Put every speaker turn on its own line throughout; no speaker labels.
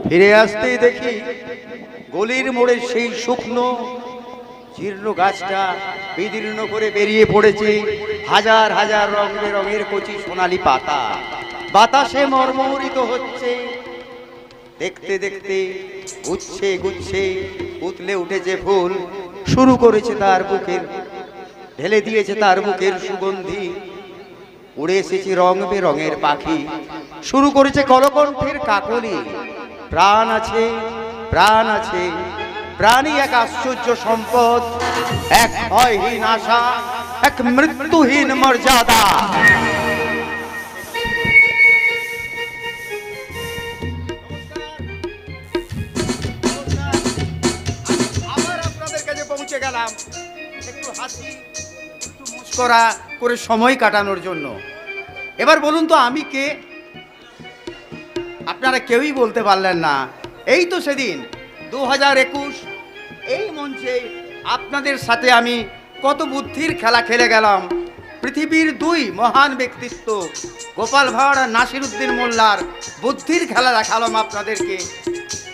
ফিরে আসতেই দেখি গলির মোড়ে সেই শুকনো জীর্ণ গাছটা বিদীর্ণ করে বেরিয়ে পড়েছে হাজার হাজার রং বেরঙের কচি সোনালি পাতা, বাতাসে মর্মরিত হচ্ছে। দেখতে দেখতে গুচ্ছে গুচ্ছে উতলে উঠেছে ফুল, শুরু করেছে তার বুকের, ঢেলে দিয়েছে তার বুকের সুগন্ধি। উড়ে এসেছে রং বেরঙের পাখি, শুরু করেছে কলকণ্ঠের কাকলি। প্রাণ আছে, প্রাণ আছে, প্রাণী এক আশ্চর্য সম্পদ, এক ভয়হীন আশা, এক মৃত্যুহীন মর্যাদা। আবার আপনাদের কাছে পৌঁছে গেলাম একটু হাসি, একটু মুস্করা করে সময় কাটানোর জন্য। এবার বলুন তো আমি কে? আপনারা কেউই বলতে পারলেন না। এই তো সেদিন 2021 এই মঞ্চে আপনাদের সাথে আমি কত বুদ্ধির খেলা খেলে গেলাম। পৃথিবীর দুই মহান ব্যক্তিত্ব গোপাল ভাঁড় আর নাসিরউদ্দিন মোল্লার বুদ্ধির খেলা দেখালাম আপনাদেরকে,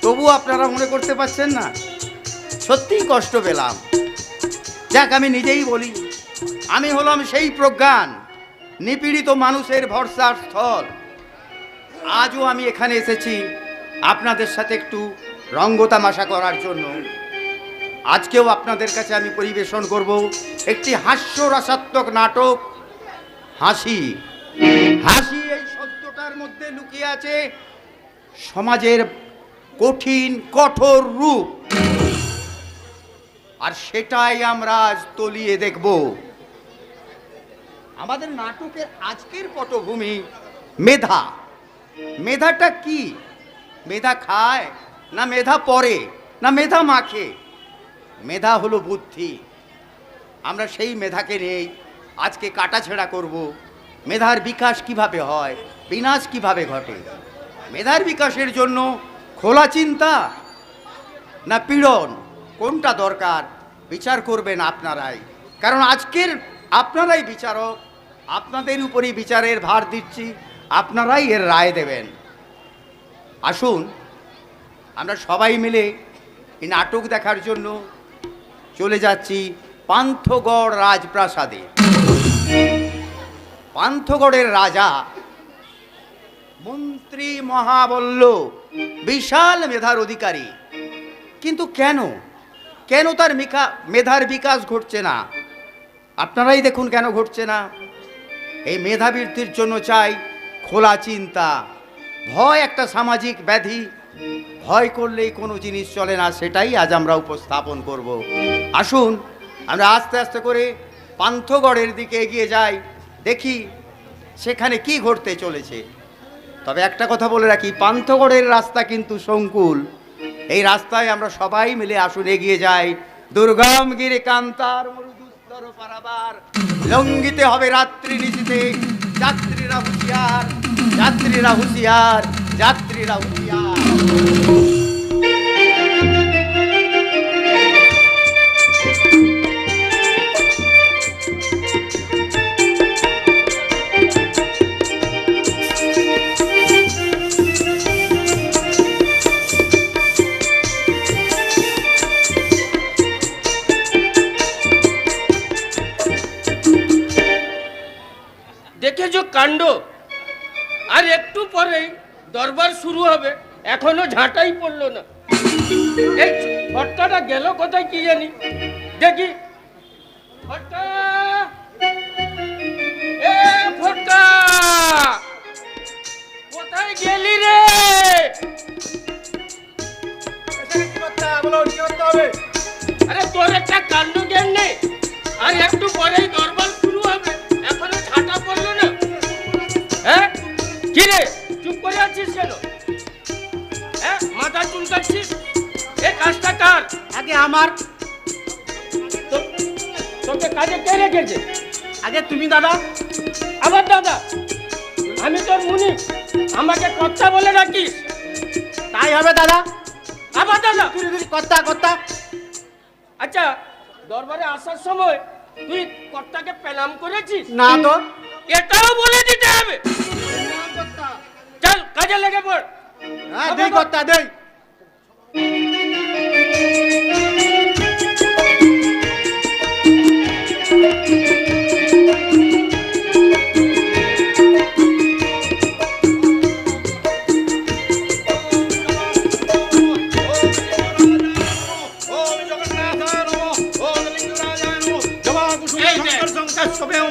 তবু আপনারা মনে করতে পারছেন না। সত্যিই কষ্ট পেলাম। যাক, আমি নিজেই বলি, আমি হলাম সেই প্রজ্ঞান নিপীড়িত মানুষের ভরসার স্থল। আজও আমি এখানে এসেছি আপনাদের সাথে একটু রঙ্গতামাশা করার জন্য। আজকেও আপনাদের কাছে আমি পরিবেশন করব একটি হাস্যরসাত্মক নাটক, হাসি। হাসি এই শব্দটার মধ্যে লুকিয়ে আছে সমাজের কঠিন কঠোর রূপ, আর সেটাই আমরা আজ তলিয়ে দেখব। আমাদের নাটকের আজকের পটভূমি মেধা। মেধাটা কি? মেধা খায় না মেধা পড়ে না মেধা মাখে? মেধা হলো বুদ্ধি। আমরা সেই মেধাকে নিয়েই আজকে কাটাছেঁড়া করব। মেধার বিকাশ কিভাবে হয়, বিনাশ কিভাবে ঘটে? মেধার বিকাশের জন্য খোলা চিন্তা না পীড়ন, কোনটা দরকার বিচার করবেন আপনারাই, কারণ আজকের আপনারাই বিচারক। আপনাদের উপরই বিচারের ভার দিচ্ছি, আপনারাই এর রায় দেবেন। আসুন আমরা সবাই মিলে এই নাটক দেখার জন্য চলে যাচ্ছি পান্থগড় রাজপ্রাসাদে। পান্থগড়ের রাজা মন্ত্রী মহাবল্ল, বিশাল মেধার অধিকারী, কিন্তু কেন কেন তার মেধার বিকাশ ঘটছে না? আপনারাই দেখুন কেন ঘটছে না। এই মেধা বৃদ্ধির জন্য চাই খোলা চিন্তা। ভয় একটা সামাজিক ব্যাধি, ভয় করলেই কোনো জিনিস চলে না, সেটাই আজ আমরা উপস্থাপন করব। আসুন আমরা আস্তে আস্তে করে পান্থগড়ের দিকে এগিয়ে যাই, দেখি সেখানে কি ঘটতে চলেছে। তবে একটা কথা বলে রাখি, পান্থগড়ের রাস্তা কিন্তু সংকুল। এই রাস্তায় আমরা সবাই মিলে আসুন এগিয়ে যাই। দুর্গম গিরি কান্তার মরুদুস্তর পারাবার, লঙ্ঘিতে হবে রাত্রি নিশীথে। যাত্রীরা হুঁশিয়ার, যাত্রীরা হুঁশিয়ার, যাত্রীরা হুঁশিয়ার।
দেখেছো কাণ্ড? আর একটু পরেই দরবার শুরু হবে, এখনো ঝাঁটাই পড়লো না। এই ভট্টাটা গেল কোথায় কি জানি। দেখি ভট্টা, এ ভট্টা, কোথায় গেলি রে? আরে তোর একটা কাণ্ড জ্ঞান নেই? আর একটু পরেই দরবার শুরু হবে, এখনো ঝাঁটা পড়লো না। হ্যাঁ কি রে, চুপ করে আছিস কেন? হ্যাঁ মাথা চুলকাচ্ছিস? এ কাজটা কার?
আগে আমার।
তোকে কাজে কে রেখেছে?
আগে তুমি দাদা।
আবার দাদা? আমি তোর মুনি, আমাকে কর্তা বলে রাখিস?
তাই হবে দাদা।
আবার দাদা?
কর্তা কর্তা।
আচ্ছা, দরবারে আসার সময় তুই কর্তাকে প্রণাম করেছিস?
না তো।
এটাও বলে দিতে হবে। চল কাজে লেগে পড়।
হ্যাঁ দেই কর্তা দেই।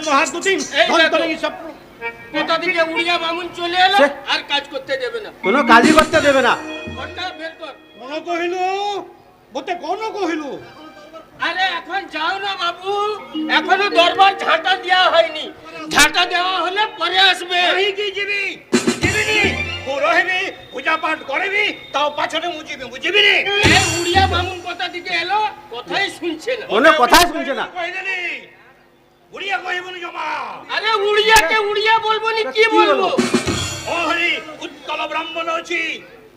মহাদুতিম
এই দেখো।
ধন্তরি সব
কোথা থেকে উড়িয়া বামুন চলে এলো
সে-
আর কাজ করতে দেবে না।
কোনো কাজই করতে দেবে না।
ঘরটা বের কর।
কোন কহিল বতে কোন কহিল
আরে এখন যাও না বাবু, এখনো দরবার ঝাঁটা দেওয়া হয়নি। ঝাঁটা দেওয়া হলে পরে আসবে।
এই কি জিবি জিবিনি পুরো হেবি পূজা পাঠ করেবি তাও পাছনে মুজিবি বুঝিবি নি
এই উড়িয়া বামুন কোথা থেকে এলো কথাই শুনছে না।
কোনো কথাই শুনছে না।
কইলেনি বুড়িয়া কইবনি জমা
আরে উড়িয়াকে উড়িয়া বলবো নি কি
কি
বলবো?
বলবো?
ও হরি উৎকল ব্রাহ্মণ আছি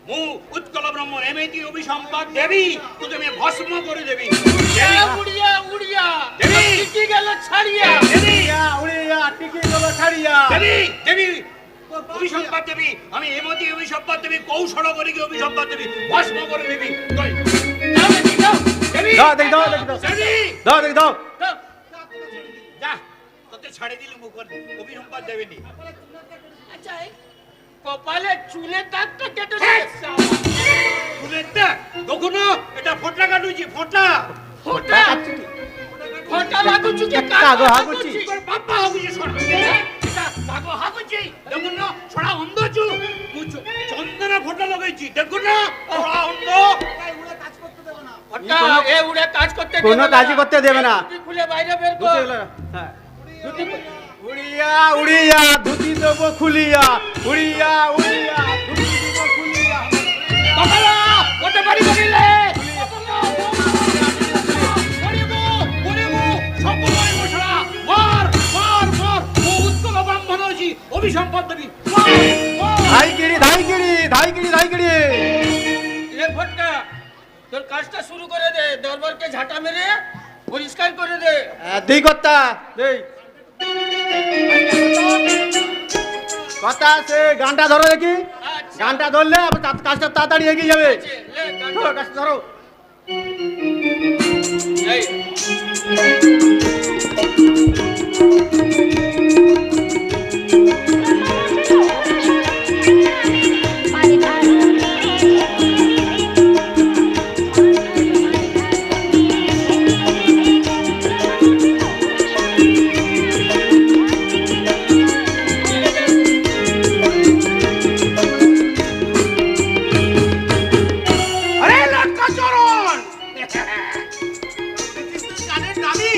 মু উৎকল ব্রাহ্মণ এমএতি অভিসম্পাদ দেবী তুই তুমি ভস্ম করে দেবি
এ উড়িয়া উড়িয়া
দেবী।
কি গেল ছাড়িয়া।
দেবী
উড়িয়া টিকি গলো ছাড়িয়া।
দেবী দেবী অভিসম্পাদ দেবী আমি এমএতি অভিসম্পাদ দেবী কৌশল করে কি অভিসম্পাদ দেবী ভস্ম করে দেবী কই
যাও দেখি যাও।
দেবী
দাও দেখি দাও দেখি দাও।
দেবী
দাও দেখি দাও।
যাও।
যা তোকে ছাড়ে দিলি মুখ অভিসম্পাদ দেবেনি
আচ্ছা এই কপালে চুলের দাগটা কেটে
হ্যাঁ।
দিয়েছে।
শুনেতে দেখো না এটা ফোঁটা কাটুছি ফোঁটা
ফোঁটা ফোঁটা লাগুচি কে
কাগো হাগুচি।
তোর বাপ্পা হাগুছি সরা এটা কাগো হাগুছি দেখো না সরা অন্ধ চু মুচু চন্দনা ফোঁটা লাগাইছি দেখো না সরা অন্ধ
ফোঁটা এ উড়ে কাজ করতে দেবে
কোনো
না।
কাজই করতে দেবে না।
ধুতি খুলে বাইরে বের
ধুতি
কর।
গলো, হ্যাঁ।
ধুতি খুলে-
উড়িয়া উড়িয়া ধুতি দেব খুলিয়া উড়িয়া উড়িয়া ধুতি দেব খুলিয়া।
বাবালা ওটা বাড়ি বলিলে বলিবো বলিবো সব বলিবো সরা মার মার মার ও উৎকল ব্রাহ্মণ আছি অভিসম্পাদ দেবী মার মার
ধাইগিরি ধাইগিরি ধাইগিরি ধাইগিরি।
এ ফোঁটা তোর কাজটা শুরু করে দে, দরবারকে ঝাঁটা মেরে পরিষ্কার করে দে।
দেই কর্তা দেই। কথা আছে গানটা ধরো দেখি।
আচ্ছা।
গানটা ধরলে আবার কাজটা তাড়াতাড়ি এগিয়ে যাবে।
আছে, লে, গানটা-
ধরো, কাজটা ধরো।
এই,
আরে লটকা চরণ কানের দাবি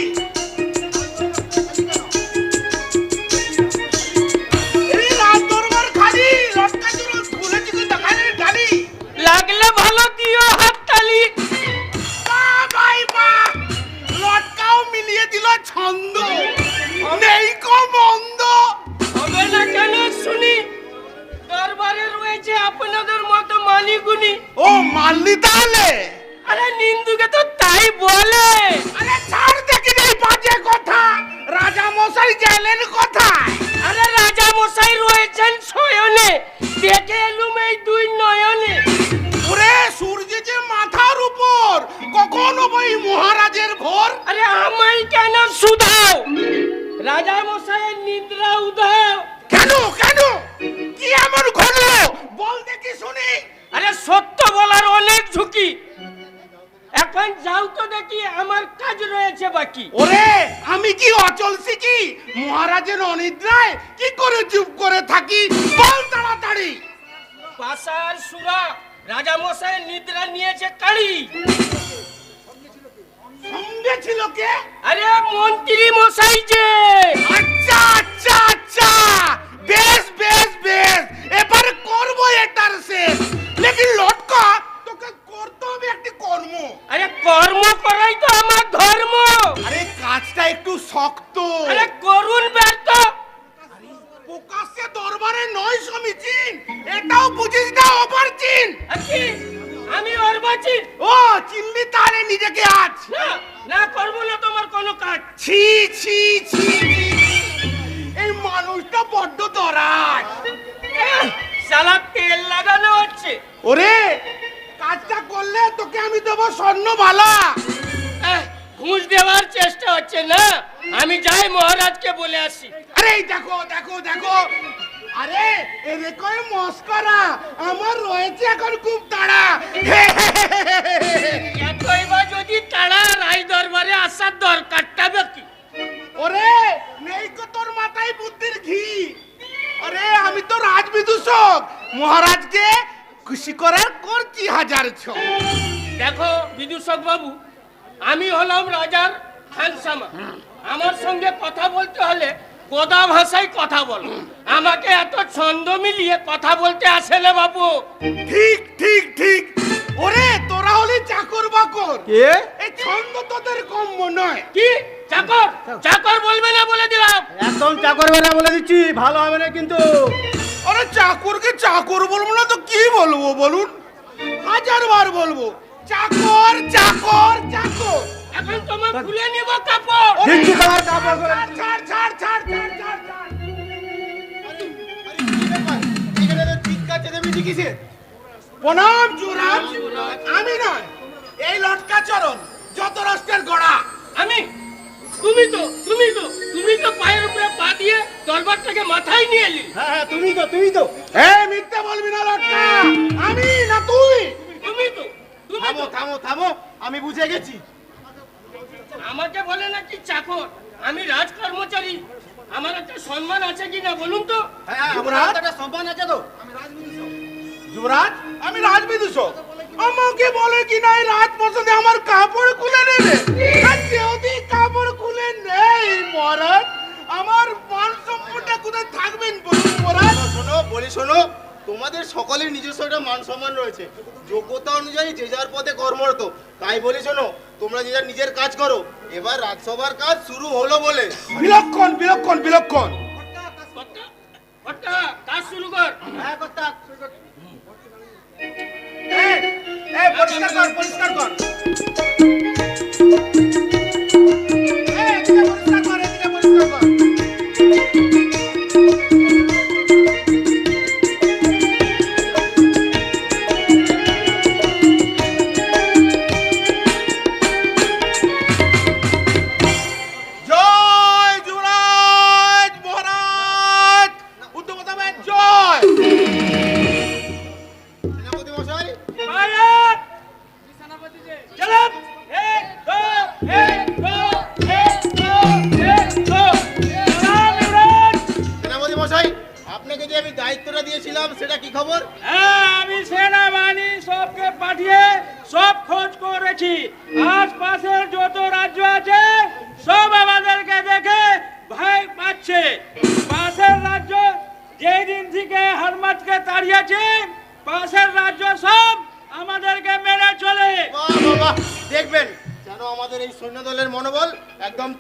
এই রাত দরবার খালি লটকা চরণ খুলেছি কিন্তু কানের দাবি
লাগলে ভালো দিও হাততালি।
বা ভাই বা লটকাও মিলিয়ে দিল ছন্দ নেই কো মন্দ
হবে না কেন শুনি? দরবারে রয়েছে আপনাদের মতো মালিগুনি।
ও মানলি তাহলে
আরে নিন্দুকে তো তাই বলে।
আরে ছাড় দেখি এই বাজে কথা রাজা মশাই গেলেন কোথায়
আরে রাজা মশাই রয়েছেন শয়নে, দেখে এলুম এই দুই নয়নে।
ওরে সূর্য যে মাথার উপর কখনো বই মহারাজের ঘর
আরে আমায় কেন শুধাও? রাজা মশাইয়ের নিদ্রা উধাও।
কেন কেন কি এমন ঘটলো বল দেখি শুনি
আরে সত্য বলার অনেক ঝুঁকি। এখন যাও তো দেখি, আমার কাজ রয়েছে বাকি।
ওরে আমি কি অচল শিখি মহারাজের অনিদ্রায় কি করে চুপ করে থাকি বল তাড়াতাড়ি
পাশার সুরা রাজা মশাইয়ের নিদ্রা নিয়েছে কাড়ি।
সঙ্গে ছিল কে
আরে মন্ত্রী মশাই যে।
আচ্ছা আচ্ছা আচ্ছা বেশ বেশ বেশ এবারে করবো এটার শেষ লেকিন লটকা তোকে করতে হবে একটি কর্ম
আরে কর্ম করাই তো আমার ধর্ম।
আরে কাজটা একটু শক্ত
আরে করুন ব্যর্থ।
প্রকাশ্যে দরবারে নয় সমীচীন এটাও বুঝিস না অপারচিন
আচ্ছা, আমি অর্বাচীন।
ও চিনলি তাহলে নিজেকে আজ
না না করবো না তোমার কোনো কাজ।
ছি ছি ছি ছি। এই মানুষটা বড্ড দরাজ
সালা তেল লাগানো হচ্ছে।
ওরে কাজটা করলে তোকে আমি দেবো স্বর্ণ বালা
ঘুষ দেওয়ার চেষ্টা হচ্ছে না। আমি যাই মহারাজকে বলে আসি।
আরে এই দেখো দেখো দেখো আরে এরকম মস্করা আমার রয়েছে এখন খুব তাড়া
এতই বা যদি তারা রায় দরবারে আসার দরকারটা কি?
ওরে নেই কো মহারাজকে খুশি করার করছি হাজার ছ।
দেখো বিদূষক বাবু, আমি হলাম রাজার খানসামা। আমার সঙ্গে কথা বলতে হলে গোদা ভাষায় কথা বলো। আমাকে এত ছন্দ মিলিয়ে কথা বলতে আসে না বাবু।
ঠিক ঠিক ঠিক। ওরে তোরা হলি চাকর বাকর,
কে?
এই ছন্দ তোদের কম্য নয়।
কি চাকর? চাকর বলবে না বলে দিলাম।
একদম চাকর বেলা বলে দিচ্ছি, ভালো হবে না কিন্তু।
আরে চাকরকে চাকর বলবো না তো কি বলবো বলুন? হাজার বার বলবো চাকর চাকর চাকর।
এখন তোমার খুলে নিব কাপড়।
দিচ্ছি তোমার কাপড় করে।
ছাড় ছাড় ছাড় ছাড় ছাড় ছাড়। প্রণাম যুবরাজ। আমি নয়, এই লটকা চরণ যত রাষ্ট্রের গড়া।
আমি? তুমি তো পায়ের উপরে পা দিয়ে দরবারটাকে মাথায় নিয়ে এলি।
হ্যাঁ হ্যাঁ, তুমি তো।
এই মিথ্যে বলবি না লটকা, আমি না তুই।
তুমি তো
থামো, আমি বুঝে গেছি।
আমাকে বলে নাকি চাকর। আমি রাজ কর্মচারী, আমার একটা সম্মান আছে কিনা বলুন তো।
হ্যাঁ,
যুবরাজ?
একটা সম্মান আছে তো।
যুবরাজ, আমি রাজবিদূষক। আমাকে বলে কি নাই রাজপ্রসাদে আমার কাপড় খুলে নেবে। আর যদি কাপড় খুলে নেই মহারাজ, আমার মান সম্মানটা কোথায় থাকবেন বলুন মহারাজ?
শোনো, তোমাদের সকলের নিজস্ব একটা মান সম্মান রয়েছে, যোগ্যতা অনুযায়ী যে যার পথে কর্মরত। তাই বলি শোনো, তোমরা যে যার নিজের কাজ করো। এবার রাজসভার কাজ শুরু হলো বলে।
বিলক্ষণ বিলক্ষণ বিলক্ষণ।
কর্তা, কাজ শুরু কর।
হ্যাঁ কর্তা।
এই পরিষ্কার কর পরিষ্কার কর। এই এদিকে পরিষ্কার কর, এদিকে পরিষ্কার কর। জয় যুবরাজ মহারাজ, উদ্যোগতাবেন জয়।
সেনাপতি মশাই, সেনাপতি মশাই, আপনাকে যে আমি দায়িত্বটা দিয়েছিলাম সেটা কি খবর?
আমি সেনাবাহিনী সবকে পাঠিয়ে সব খোঁজ করেছি। আশপাশের যত রাজ্য আছে সব আমাদেরকে দেখে ভয় পাচ্ছে। পাশের রাজ্য যেই দিন থেকে হারমাতকে তাড়িয়েছে, পাশের রাজ্য সব আমাদেরকে মেরে চলে।
বাহ বাহ বাহ, দেখবেন যেন আমাদের এই সৈন্য দলের মনোবল একদম